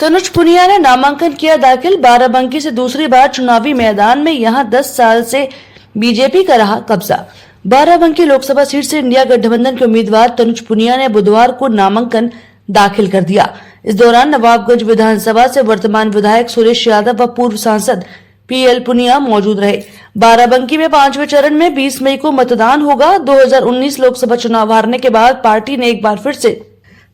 तनुज पुनिया ने नामांकन किया दाखिल। बाराबंकी से दूसरी बार चुनावी मैदान में यहां 10 साल से बीजेपी का रहा कब्जा। बाराबंकी लोकसभा सीट से इंडिया गठबंधन के उम्मीदवार तनुज पुनिया ने बुधवार को नामांकन दाखिल कर दिया। इस दौरान नवाबगंज विधानसभा से वर्तमान विधायक सुरेश यादव व पूर्व सांसद पीएल पुनिया मौजूद रहे। बाराबंकी में 5वें चरण में 20 मई को मतदान होगा। 2019 लोकसभा चुनाव हारने के बाद पार्टी ने एक बार फिर से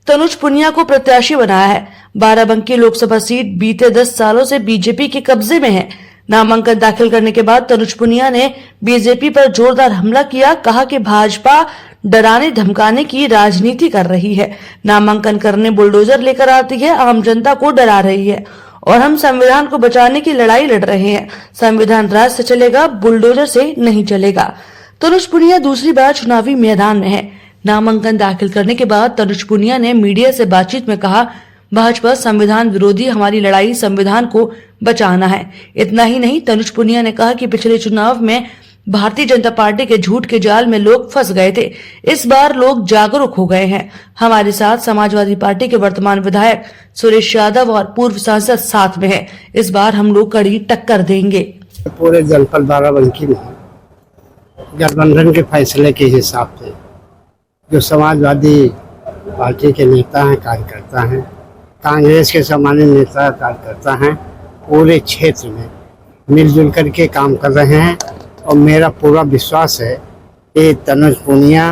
तनुज पुनिया को प्रत्याशी बनाया है। बाराबंकी लोकसभा सीट बीते 10 सालों से बीजेपी के कब्जे में है। नामांकन दाखिल करने के बाद तनुज पुनिया ने बीजेपी पर जोरदार हमला किया। कहा कि भाजपा डराने धमकाने की राजनीति कर रही है। नामांकन करने बुलडोजर लेकर आती है, आम जनता को डरा रही है और हम संविधान को बचाने की लड़ाई लड़ रहे हैं। संविधान राज से चलेगा, बुलडोजर से नहीं चलेगा। तनुज पुनिया दूसरी बार चुनावी मैदान में है। नामांकन दाखिल करने के बाद तनुज पुनिया ने मीडिया से बातचीत में कहा, भाजपा संविधान विरोधी, हमारी लड़ाई संविधान को बचाना है। इतना ही नहीं, तनुज पुनिया ने कहा कि पिछले चुनाव में भारतीय जनता पार्टी के झूठ के जाल में लोग फंस गए थे। इस बार लोग जागरूक हो गए हैं। हमारे साथ समाजवादी पार्टी के वर्तमान विधायक सुरेश यादव और पूर्व सांसद साथ में हैं। इस बार हम लोग कड़ी टक्कर देंगे। पूरे जनपद बाराबंकी में गठबंधन के फैसले के हिसाब से जो समाजवादी पार्टी के नेता हैं, कार्यकर्ता हैं, कांग्रेस के सामान्य नेता कार्यकर्ता हैं, पूरे क्षेत्र में मिलजुल करके काम कर रहे हैं और मेरा पूरा विश्वास है कि तनुज पुनिया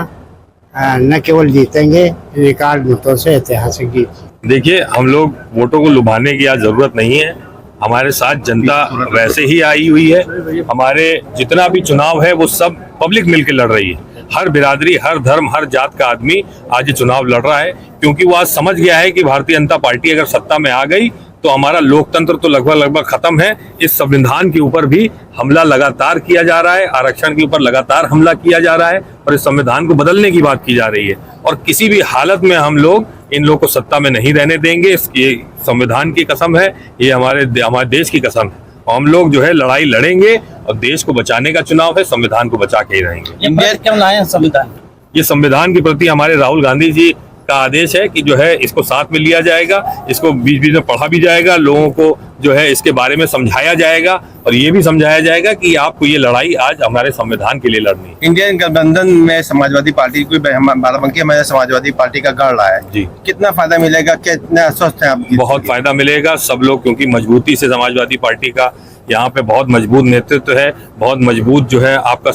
न केवल जीतेंगे, रिकॉर्ड मतों से ऐतिहासिक जीत। देखिए, हम लोग वोटों को लुभाने की आज जरूरत नहीं है। हमारे साथ जनता वैसे ही आई हुई है। हमारे जितना भी चुनाव है वो सब पब्लिक मिलकर लड़ रही है। हर बिरादरी, हर धर्म, हर जात का आदमी आज ये चुनाव लड़ रहा है, क्योंकि वो आज समझ गया है कि भारतीय जनता पार्टी अगर सत्ता में आ गई तो हमारा लोकतंत्र तो लगभग खत्म है। इस संविधान के ऊपर भी हमला लगातार किया जा रहा है, आरक्षण के ऊपर लगातार हमला किया जा रहा है और इस संविधान को बदलने की बात की जा रही है। और किसी भी हालत में हम लोग इन लोगों को सत्ता में नहीं रहने देंगे। इसकी संविधान की कसम है, ये हमारे देश की कसम है। हम लोग जो है लड़ाई लड़ेंगे और देश को बचाने का चुनाव है, संविधान को बचा के ही रहेंगे। ये क्यों लाए संविधान? ये संविधान के प्रति हमारे राहुल गांधी जी का आदेश है कि जो है इसको साथ में लिया जाएगा, इसको बीच बीच में पढ़ा भी जाएगा, लोगों को जो है इसके बारे में समझाया जाएगा और ये भी समझाया जाएगा कि आपको ये लड़ाई आज हमारे संविधान के लिए लड़नी है। इंडियन गठबंधन में समाजवादी पार्टी कोई बाराबंकी हमारे समाजवादी पार्टी का गढ़ रहा है जी, कितना फायदा मिलेगा, कितना स्वस्थ है आप? बहुत फायदा मिलेगा सब लोग, क्योंकि मजबूती से समाजवादी पार्टी का यहाँ पे बहुत मजबूत नेतृत्व है, बहुत मजबूत जो है आपका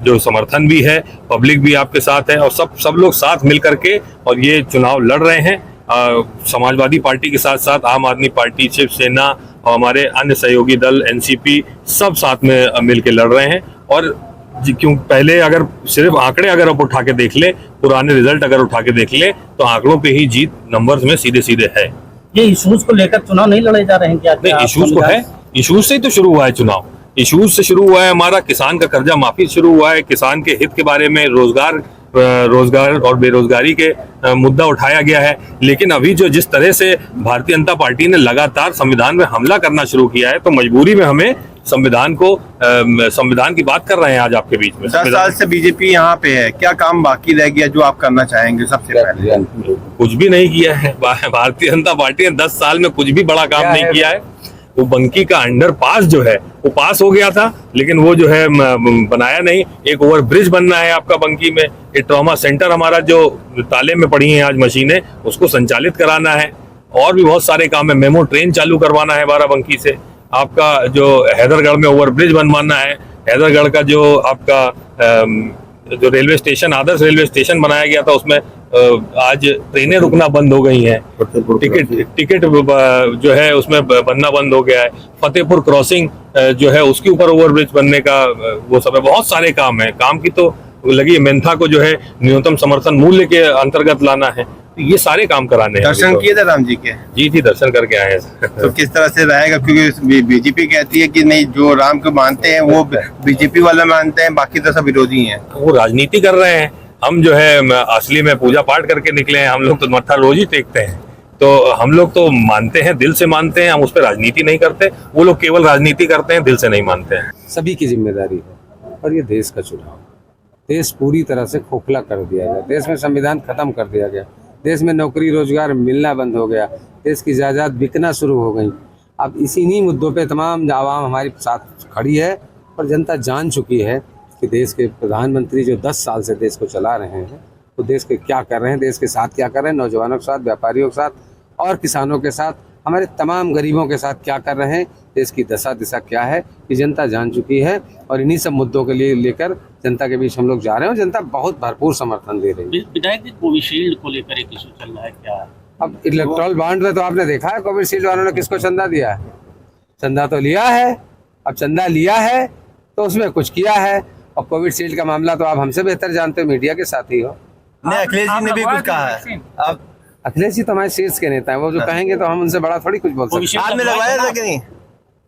जो समर्थन भी है, पब्लिक भी आपके साथ है और सब लोग साथ मिल करके और ये चुनाव लड़ रहे हैं। समाजवादी पार्टी के साथ साथ आम आदमी पार्टी, शिवसेना और हमारे अन्य सहयोगी दल एनसीपी सब साथ में मिल के लड़ रहे हैं। और क्यों पहले अगर सिर्फ आंकड़े अगर आप उठा के देख ले, पुराने रिजल्ट अगर उठा के देख ले, तो आंकड़ों पे ही जीत नंबर्स में सीधे सीधे है। ये इश्यूज को लेकर चुनाव नहीं लड़े जा रहे हैं क्या? नहीं, इश्यूज को है, इश्यूज से ही तो शुरू हुआ है चुनाव। इश्यूज से शुरू हुआ है हमारा, किसान का कर्जा माफी शुरू हुआ है, किसान के हित के बारे में, रोजगार और बेरोजगारी के मुद्दा उठाया गया है। लेकिन अभी जो जिस तरह से भारतीय जनता पार्टी ने लगातार संविधान में हमला करना शुरू किया है, तो मजबूरी में हमें संविधान की बात कर रहे हैं आज आपके बीच में। 10 साल से बीजेपी यहाँ पे है, क्या काम बाकी रह गया जो आप करना चाहेंगे? सबसे पहले कुछ भी नहीं किया है भारतीय जनता पार्टी ने 10 साल में कुछ भी बड़ा काम नहीं किया है। वो बंकी का अंडरपास जो है वो पास हो गया था, लेकिन वो जो है बनाया नहीं। एक ओवर ब्रिज बनना है आपका बंकी में, एक ट्रॉमा सेंटर हमारा जो ताले में पड़ी है आज मशीनें, उसको संचालित कराना है। और भी बहुत सारे काम है, मेमो ट्रेन चालू करवाना है बाराबंकी से, आपका जो हैदरगढ़ में ओवर ब्रिज बनवाना है, हैदरगढ़ का जो आपका जो रेलवे स्टेशन, आदर्श रेलवे स्टेशन बनाया गया था, उसमें आज ट्रेनें रुकना बंद हो गई हैं, टिकट जो है उसमें बनना बंद हो गया है। फतेहपुर क्रॉसिंग जो है उसके ऊपर ओवरब्रिज बनने का वो सब है। बहुत सारे काम है, काम की तो लगी है। मेंथा को जो है न्यूनतम समर्थन मूल्य के अंतर्गत लाना है, ये सारे काम कराने हैं। दर्शन किए थे राम जी के? जी, दर्शन करके आए हैं। तो किस तरह से रहेगा, क्योंकि बीजेपी कहती है कि नहीं, जो राम को मानते हैं वो बीजेपी वाले मानते हैं, बाकी तो सब विरोधी हैं। वो राजनीति कर रहे हैं। हम जो है असली में पूजा पाठ करके निकले हैं, हम लोग तो मत्था रोज ही टेकते हैं। तो हम लोग तो मानते हैं, दिल से मानते हैं, हम उस पर राजनीति नहीं करते। वो लोग केवल राजनीति करते हैं, दिल से नहीं मानते हैं। सभी की जिम्मेदारी है और ये देश का चुनाव, देश पूरी तरह से खोखला कर दिया गया, देश में संविधान खत्म कर दिया गया। देश में नौकरी रोजगार मिलना बंद हो गया, देश की जायदाद बिकना शुरू हो गई। अब इसी मुद्दों पे तमाम आवाम हमारे साथ खड़ी है और जनता जान चुकी है कि देश के प्रधानमंत्री जो 10 साल से देश को चला रहे हैं वो देश के क्या कर रहे हैं, देश के साथ क्या कर रहे हैं, नौजवानों के साथ, व्यापारियों के साथ और किसानों के साथ, हमारे तमाम गरीबों के साथ क्या कर रहे हैं, देश की दशा दिशा क्या है, ये जनता जान चुकी है। और इन्हीं सब मुद्दों के लिए लेकर जनता के बीच हम लोग जा रहे हैं और जनता बहुत भरपूर समर्थन दे रही है। विधायक जी, कोविशील्ड को लेकर एक इशू चल रहा है, क्या? अब इलेक्ट्रल बॉन्ड में तो आपने देखा है कोविशील्ड वालों ने किसको चंदा दिया है, चंदा तो लिया है। अब चंदा लिया है तो उसमें कुछ किया है, और कोविशील्ड का मामला तो आप हमसे बेहतर जानते हो, मीडिया के साथ ही हो। नहीं, अखिलेश जी ने भी कुछ कहा है। अब अखिलेश जी तो हमारे शीर्ष के नेता है, वो जो कहेंगे तो हम उनसे बड़ा थोड़ी कुछ बोल सकते हैं। हाथ में लगवाया था कि नहीं?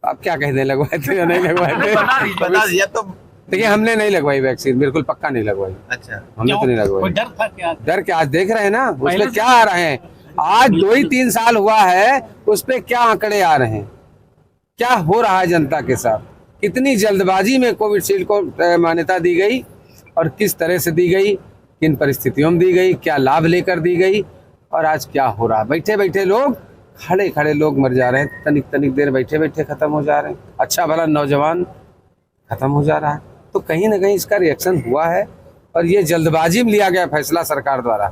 आप क्या कहते, लगवाए थे या नहीं लगवाए थे? बता दिया तो। देखिए, हमने नहीं लगवाई वैक्सीन, बिल्कुल पक्का नहीं लगवाई, अच्छा, हमने तो नहीं लगवाई। कोई डर था क्या? डर के आज देख रहे हैं ना, उसमें क्या आ रहे हैं, आज 2 ही 3 साल हुआ है, उस पे क्या आंकड़े आ रहे हैं, क्या हो रहा है जनता के साथ, कितनी जल्दबाजी में कोविशील्ड को मान्यता दी गई और किस तरह से दी गई, किन परिस्थितियों में दी गई, क्या लाभ लेकर दी गई, और आज क्या हो रहा है। बैठे बैठे लोग, खड़े खड़े लोग मर जा रहे हैं, तनिक तनिक देर बैठे बैठे खत्म हो जा रहे हैं, अच्छा भला नौजवान खत्म हो जा रहा है। तो कहीं ना कहीं इसका रिएक्शन हुआ है और ये जल्दबाजी में लिया गया फैसला सरकार द्वारा।